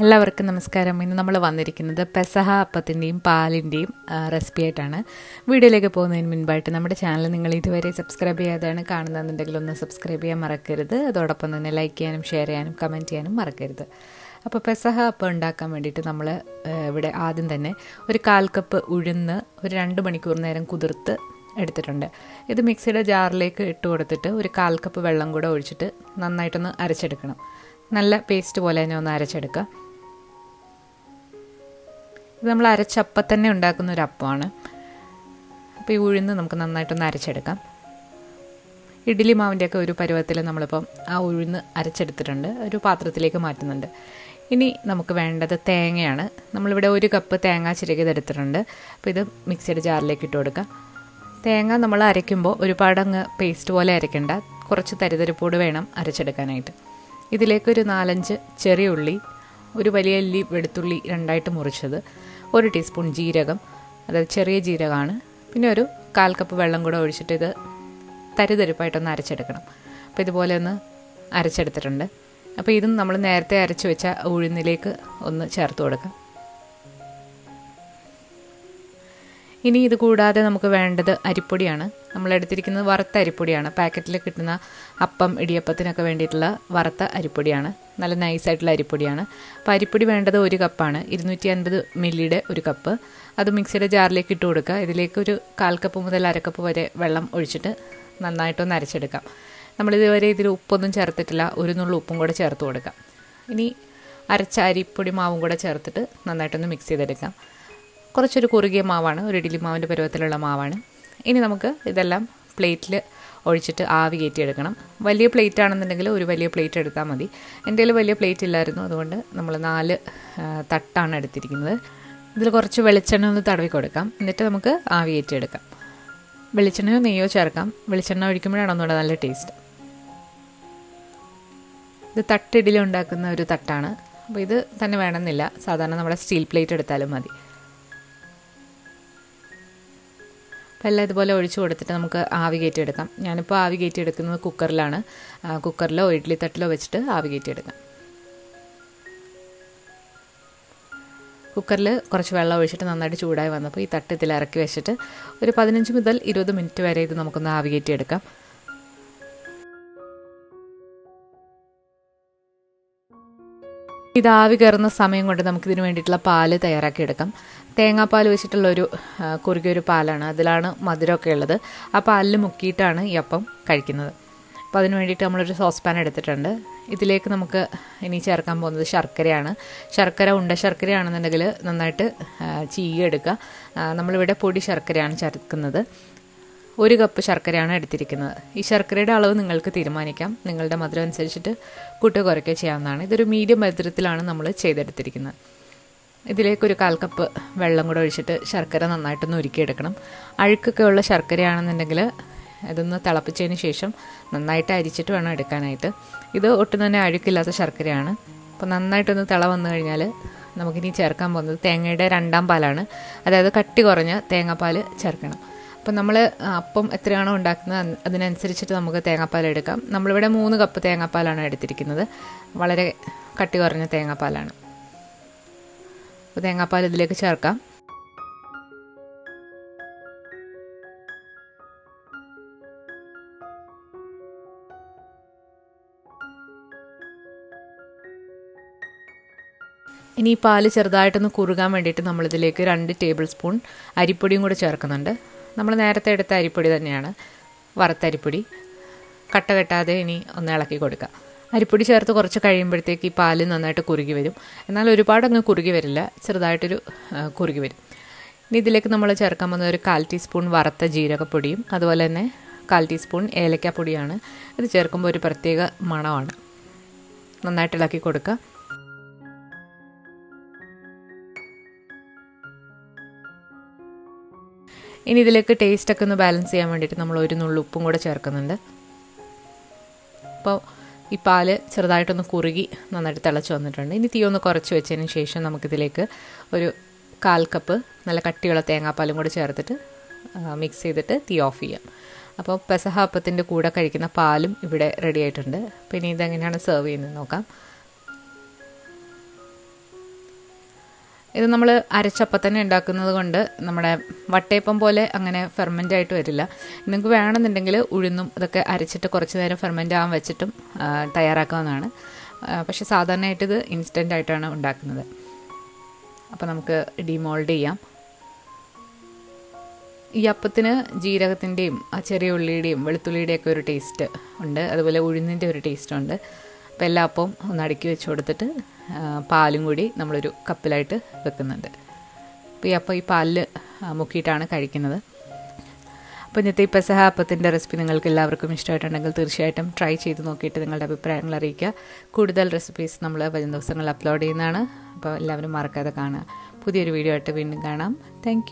എല്ലാവർക്കും നമസ്കാരം. ഇന്ന് നമ്മൾ വന്നിരിക്കുന്നത് പെസഹ അപ്പത്തിൻ്റെയും പാലിൻ്റെയും റെസിപ്പി ആയിട്ടാണ്. വീഡിയോയിലേക്ക് പോകുന്നതിന് മുൻപായിട്ട് നമ്മുടെ ചാനൽ നിങ്ങൾ ഇതുവരെ സബ്സ്ക്രൈബ് ചെയ്യാതെയാണ് കാണുന്നതെന്നുണ്ടെങ്കിൽ ഒന്ന് സബ്സ്ക്രൈബ് ചെയ്യാൻ മറക്കരുത്. അതോടൊപ്പം തന്നെ ലൈക്ക് ചെയ്യാനും ഷെയർ ചെയ്യാനും കമൻറ്റ് ചെയ്യാനും മറക്കരുത്. അപ്പോൾ പെസഹ അപ്പം ഉണ്ടാക്കാൻ വേണ്ടിയിട്ട് നമ്മൾ ഇവിടെ ആദ്യം തന്നെ ഒരു 1/4 കപ്പ് ഉഴുന്ന് ഒരു 2 മണിക്കൂർ നേരം കുതിർത്ത് എടുത്തിട്ടുണ്ട്. ഇത് മിക്സിയുടെ ജാറിലേക്ക് ഇട്ട് കൊടുത്തിട്ട് ഒരു 1/4 കപ്പ് വെള്ളം കൂടെ ഒഴിച്ചിട്ട് നന്നായിട്ടൊന്ന് അരച്ചെടുക്കണം. നല്ല പേസ്റ്റ് പോലെ തന്നെ ഒന്ന് അരച്ചെടുക്കുക. ഇത് നമ്മൾ അരച്ചപ്പം തന്നെ ഉണ്ടാക്കുന്ന ഒരു അപ്പമാണ്. അപ്പോൾ ഈ ഉഴുന്ന് നമുക്ക് നന്നായിട്ടൊന്ന് അരച്ചെടുക്കാം. ഇഡ്ഡലി മാവിൻ്റെയൊക്കെ ഒരു പരുവത്തിൽ നമ്മളിപ്പം ആ ഉഴുന്ന് അരച്ചെടുത്തിട്ടുണ്ട്. ഒരു പാത്രത്തിലേക്ക് മാറ്റുന്നുണ്ട്. ഇനി നമുക്ക് വേണ്ടത് തേങ്ങയാണ്. നമ്മളിവിടെ 1 കപ്പ് തേങ്ങ ചിരകിയതെടുത്തിട്ടുണ്ട്. അപ്പോൾ ഇത് മിക്സിയുടെ ജാറിലേക്ക് ഇട്ട് കൊടുക്കാം. തേങ്ങ നമ്മൾ അരയ്ക്കുമ്പോൾ ഒരുപാടങ്ങ് പേസ്റ്റ് പോലെ അരയ്ക്കേണ്ട, കുറച്ച് തരിതരിപ്പോട് വേണം അരച്ചെടുക്കാനായിട്ട്. ഇതിലേക്കൊരു 4-5 ചെറിയ ഉള്ളി, ഒരു വലിയ അല്ലി വെളുത്തുള്ളി 2ആയിട്ട് മുറിച്ചത്, 1 ടീസ്പൂൺ ജീരകം, അതായത് ചെറിയ ജീരകമാണ്, പിന്നെ ഒരു 1/4 കപ്പ് വെള്ളം കൂടെ ഒഴിച്ചിട്ട് ഇത് തരിതരിപ്പായിട്ടൊന്ന് അരച്ചെടുക്കണം. അപ്പോൾ ഇതുപോലെ ഒന്ന് അരച്ചെടുത്തിട്ടുണ്ട്. അപ്പോൾ ഇതും നമ്മൾ നേരത്തെ അരച്ച് വെച്ച ഉഴുന്നിലേക്ക് ഒന്ന് ചേർത്ത് കൊടുക്കാം. ഇനി ഇത് കൂടാതെ നമുക്ക് വേണ്ടത് അരിപ്പൊടിയാണ്. നമ്മളെടുത്തിരിക്കുന്നത് വറുത്ത അരിപ്പൊടിയാണ്. പാക്കറ്റിൽ കിട്ടുന്ന അപ്പം ഇടിയപ്പത്തിനൊക്കെ വേണ്ടിയിട്ടുള്ള വറുത്ത അരിപ്പൊടിയാണ്. നല്ല നൈസായിട്ടുള്ള അരിപ്പൊടിയാണ്. അപ്പോൾ അരിപ്പൊടി വേണ്ടത് 1 കപ്പാണ്. 250 മില്ലിയുടെ 1 കപ്പ്. അത് മിക്സിയുടെ ജാറിലേക്ക് ഇട്ട് കൊടുക്കുക. ഇതിലേക്ക് ഒരു 1/4 കപ്പ് മുതൽ 1/2 കപ്പ് വരെ വെള്ളം ഒഴിച്ചിട്ട് നന്നായിട്ടൊന്ന് അരച്ചെടുക്കാം. നമ്മളിതുവരെ ഇതിൽ ഉപ്പൊന്നും ചേർത്തിട്ടില്ല. ഒരു നുള്ളു ഉപ്പും കൂടെ ചേർത്ത് കൊടുക്കാം. ഇനി അരച്ച അരിപ്പൊടി മാവും കൂടെ ചേർത്തിട്ട് നന്നായിട്ടൊന്ന് മിക്സ് ചെയ്തെടുക്കാം. കുറച്ചൊരു കുറുകിയ മാവാണ്, ഒരു ഇഡ്ഡലി മാവിൻ്റെ പരുവത്തിലുള്ള മാവാണ്. ഇനി നമുക്ക് ഇതെല്ലാം പ്ലേറ്റിൽ ഒഴിച്ചിട്ട് ആവി കയറ്റിയെടുക്കണം. വലിയ പ്ലേറ്റ് ആണെന്നുണ്ടെങ്കിൽ ഒരു വലിയ പ്ലേറ്റ് എടുത്താൽ മതി. എൻ്റെ കയ്യിൽ വലിയ പ്ലേറ്റ് ഇല്ലായിരുന്നു, അതുകൊണ്ട് നമ്മൾ 4 തട്ടാണ് എടുത്തിരിക്കുന്നത്. ഇതിൽ കുറച്ച് വെളിച്ചെണ്ണ ഒന്ന് തടവി കൊടുക്കാം. എന്നിട്ട് നമുക്ക് ആവി കയറ്റിയെടുക്കാം. വെളിച്ചെണ്ണയോ നെയ്യോ ചേർക്കാം. വെളിച്ചെണ്ണ ഒഴിക്കുമ്പോഴാണ് ഒന്നുകൂടെ നല്ല ടേസ്റ്റ്. ഇത് തട്ടിഡിൽ ഉണ്ടാക്കുന്ന ഒരു തട്ടാണ്. അപ്പോൾ ഇത് തന്നെ വേണമെന്നില്ല, സാധാരണ നമ്മുടെ സ്റ്റീൽ പ്ലേറ്റ് എടുത്താലും മതി. അപ്പോൾ എല്ലാം ഇതുപോലെ ഒഴിച്ചു കൊടുത്തിട്ട് നമുക്ക് ആവി കയറ്റിയെടുക്കാം. ഞാനിപ്പോൾ ആവി കയറ്റിയെടുക്കുന്നത് കുക്കറിലാണ്. കുക്കറിലോ ഇഡ്ഡലി തട്ടിലോ വെച്ചിട്ട് ആവി കയറ്റിയെടുക്കാം. കുക്കറിൽ കുറച്ച് വെള്ളം ഒഴിച്ചിട്ട് നന്നായിട്ട് ചൂടായി വന്നപ്പോൾ ഈ തട്ട് ഇതിൽ ഇറക്കി വെച്ചിട്ട് ഒരു 15 മുതൽ 20 മിനിറ്റ് വരെ ഇത് നമുക്കൊന്ന് ആവി കയറ്റിയെടുക്കാം. ഇത് ആവി കയറുന്ന സമയം കൊണ്ട് നമുക്കിതിന് വേണ്ടിയിട്ടുള്ള പാല് തയ്യാറാക്കിയെടുക്കാം. തേങ്ങാപ്പാൽ വെച്ചിട്ടുള്ളൊരു കുറുകിയൊരു പാലാണ്. അതിലാണ് മധുരമൊക്കെ ഉള്ളത്. ആ പാലിൽ മുക്കിയിട്ടാണ് ഈ അപ്പം കഴിക്കുന്നത്. അപ്പോൾ അതിന് വേണ്ടിയിട്ട് നമ്മളൊരു സോസ് പാൻ എടുത്തിട്ടുണ്ട്. ഇതിലേക്ക് നമുക്ക് ഇനി ചേർക്കാൻ പോകുന്നത് ശർക്കരയാണ്. ശർക്കര ഉണ്ട ശർക്കരയാണെന്നുണ്ടെങ്കിൽ നന്നായിട്ട് ചീയെടുക്കുക. നമ്മളിവിടെ പൊടി ശർക്കരയാണ് ചേർക്കുന്നത്. 1 കപ്പ് ശർക്കരയാണ് എടുത്തിരിക്കുന്നത്. ഈ ശർക്കരയുടെ അളവ് നിങ്ങൾക്ക് തീരുമാനിക്കാം. നിങ്ങളുടെ മധുരം അനുസരിച്ചിട്ട് കൂട്ടുകയോ കുറയ്ക്കുകയോ ചെയ്യാവുന്നതാണ്. ഇതൊരു മീഡിയം മധുരത്തിലാണ് നമ്മൾ ചെയ്തെടുത്തിരിക്കുന്നത്. ഇതിലേക്കൊരു 1/4 കപ്പ് വെള്ളം കൂടെ ഒഴിച്ചിട്ട് ശർക്കര നന്നായിട്ടൊന്ന് ഉരുക്കിയെടുക്കണം. അഴുക്കൊക്കെ ഉള്ള ശർക്കരയാണെന്നുണ്ടെങ്കിൽ ഇതൊന്ന് തിളപ്പിച്ചതിന് ശേഷം നന്നായിട്ട് അരിച്ചിട്ട് വേണം എടുക്കാനായിട്ട്. ഇത് ഒട്ടും തന്നെ അഴുക്കില്ലാത്ത ശർക്കരയാണ്. അപ്പോൾ നന്നായിട്ടൊന്ന് തിള വന്നു കഴിഞ്ഞാൽ നമുക്കിനി ചേർക്കാൻ പോകുന്നത് തേങ്ങയുടെ 2ാം പാലാണ്. അതായത് കട്ടി കുറഞ്ഞ തേങ്ങാപ്പാൽ ചേർക്കണം. അപ്പം നമ്മൾ അപ്പം എത്രയാണോ ഉണ്ടാക്കുന്നത് അതിനനുസരിച്ചിട്ട് നമുക്ക് തേങ്ങാപ്പാൽ എടുക്കാം. നമ്മളിവിടെ 3 കപ്പ് തേങ്ങാപ്പാലാണ് എടുത്തിരിക്കുന്നത്. വളരെ കട്ടി കുറഞ്ഞ തേങ്ങാപ്പാലാണ്. അപ്പോൾ തേങ്ങാപ്പാൽ ഇതിലേക്ക് ചേർക്കാം. ഇനി ഈ പാല് ചെറുതായിട്ടൊന്ന് കുറുകാൻ വേണ്ടിയിട്ട് നമ്മളിതിലേക്ക് 2 ടേബിൾ സ്പൂൺ അരിപ്പൊടിയും കൂടെ ചേർക്കുന്നുണ്ട്. നമ്മൾ നേരത്തെ എടുത്ത അരിപ്പൊടി തന്നെയാണ്, വറുത്തരിപ്പൊടി. കട്ട കെട്ടാതെ ഇനി ഒന്ന് ഇളക്കി കൊടുക്കുക. അരിപ്പൊടി ചേർത്ത് കുറച്ച് കഴിയുമ്പോഴത്തേക്ക് ഈ പാല് നന്നായിട്ട് കുറുകി വരും. എന്നാൽ ഒരുപാടങ്ങ് കുറുകി വരില്ല, ചെറുതായിട്ടൊരു കുറുകി വരും. ഇനി ഇതിലേക്ക് നമ്മൾ ചേർക്കാൻ പോകുന്നത് ഒരു 1/4 ടീസ്പൂൺ വറുത്ത ജീരകപ്പൊടിയും അതുപോലെ തന്നെ 1/4 ടീസ്പൂൺ ഏലക്കാപ്പൊടിയാണ്. ഇത് ചേർക്കുമ്പോൾ ഒരു പ്രത്യേക മണമാണ്. നന്നായിട്ട് ഇളക്കി കൊടുക്കുക. ഇനി ഇതിലേക്ക് ടേസ്റ്റൊക്കെ ഒന്ന് ബാലൻസ് ചെയ്യാൻ വേണ്ടിയിട്ട് നമ്മൾ 1 നുള്ളു ഉപ്പും കൂടെ ചേർക്കുന്നുണ്ട്. അപ്പോൾ ഈ പാല് ചെറുതായിട്ടൊന്ന് കുറുകി നന്നായിട്ട് തിളച്ച് വന്നിട്ടുണ്ട്. ഇനി തീ ഒന്ന് കുറച്ച് വെച്ചതിന് ശേഷം നമുക്കിതിലേക്ക് ഒരു 1/4 കപ്പ് നല്ല കട്ടിയുള്ള തേങ്ങാപ്പാലും കൂടെ ചേർത്തിട്ട് മിക്സ് ചെയ്തിട്ട് തീ ഓഫ് ചെയ്യാം. അപ്പോൾ പെസഹ അപ്പത്തിൻ്റെ കൂടെ കഴിക്കുന്ന പാലും ഇവിടെ റെഡി ആയിട്ടുണ്ട്. പിന്നെ ഇതെങ്ങനെയാണ് സെർവ് ചെയ്യുന്നത് നോക്കാം. ഇത് നമ്മൾ അരച്ചപ്പം തന്നെ ഉണ്ടാക്കുന്നത് കൊണ്ട് നമ്മുടെ വട്ടയപ്പം പോലെ അങ്ങനെ ഫെർമെൻ്റ് ആയിട്ട് വരില്ല. നിങ്ങൾക്ക് വേണമെന്നുണ്ടെങ്കിൽ ഉഴുന്നും ഇതൊക്കെ അരച്ചിട്ട് കുറച്ച് നേരം ഫെർമെൻ്റ് ആവാൻ വെച്ചിട്ടും തയ്യാറാക്കാവുന്നതാണ്. പക്ഷേ സാധാരണയായിട്ട് ഇത് ഇൻസ്റ്റൻ്റ് ആയിട്ടാണ് ഉണ്ടാക്കുന്നത്. അപ്പോൾ നമുക്ക് ഡിമോൾഡ് ചെയ്യാം. ഈ അപ്പത്തിന് ജീരകത്തിൻ്റെയും ആ ചെറിയ ഉള്ളിയുടെയും വെളുത്തുള്ളിയുടെയൊക്കെ ഒരു ടേസ്റ്റ് ഉണ്ട്, അതുപോലെ ഉഴുന്നിൻ്റെ ഒരു ടേസ്റ്റ് ഉണ്ട്. അപ്പോൾ എല്ലാ അപ്പവും ഒന്ന് അടുക്കി വെച്ച് കൊടുത്തിട്ട് പാലും കൂടി നമ്മളൊരു കപ്പിലായിട്ട് വെക്കുന്നുണ്ട്. അപ്പോൾ ഈ അപ്പം ഈ പാലിൽ മുക്കിയിട്ടാണ് കഴിക്കുന്നത്. അപ്പോൾ ഇന്നത്തെ ഈ പെസഹ അപ്പത്തിൻ്റെ റെസിപ്പി നിങ്ങൾക്ക് എല്ലാവർക്കും ഇഷ്ടമായിട്ടുണ്ടെങ്കിൽ തീർച്ചയായിട്ടും ട്രൈ ചെയ്ത് നോക്കിയിട്ട് നിങ്ങളുടെ അഭിപ്രായങ്ങൾ അറിയിക്കുക. കൂടുതൽ റെസിപ്പീസ് നമ്മൾ വരും ദിവസങ്ങളിൽ അപ്ലോഡ് ചെയ്യുന്നതാണ്. അപ്പോൾ എല്ലാവരും മറക്കാതെ കാണുക. പുതിയൊരു വീഡിയോ ആയിട്ട് വീണ്ടും കാണാം. താങ്ക്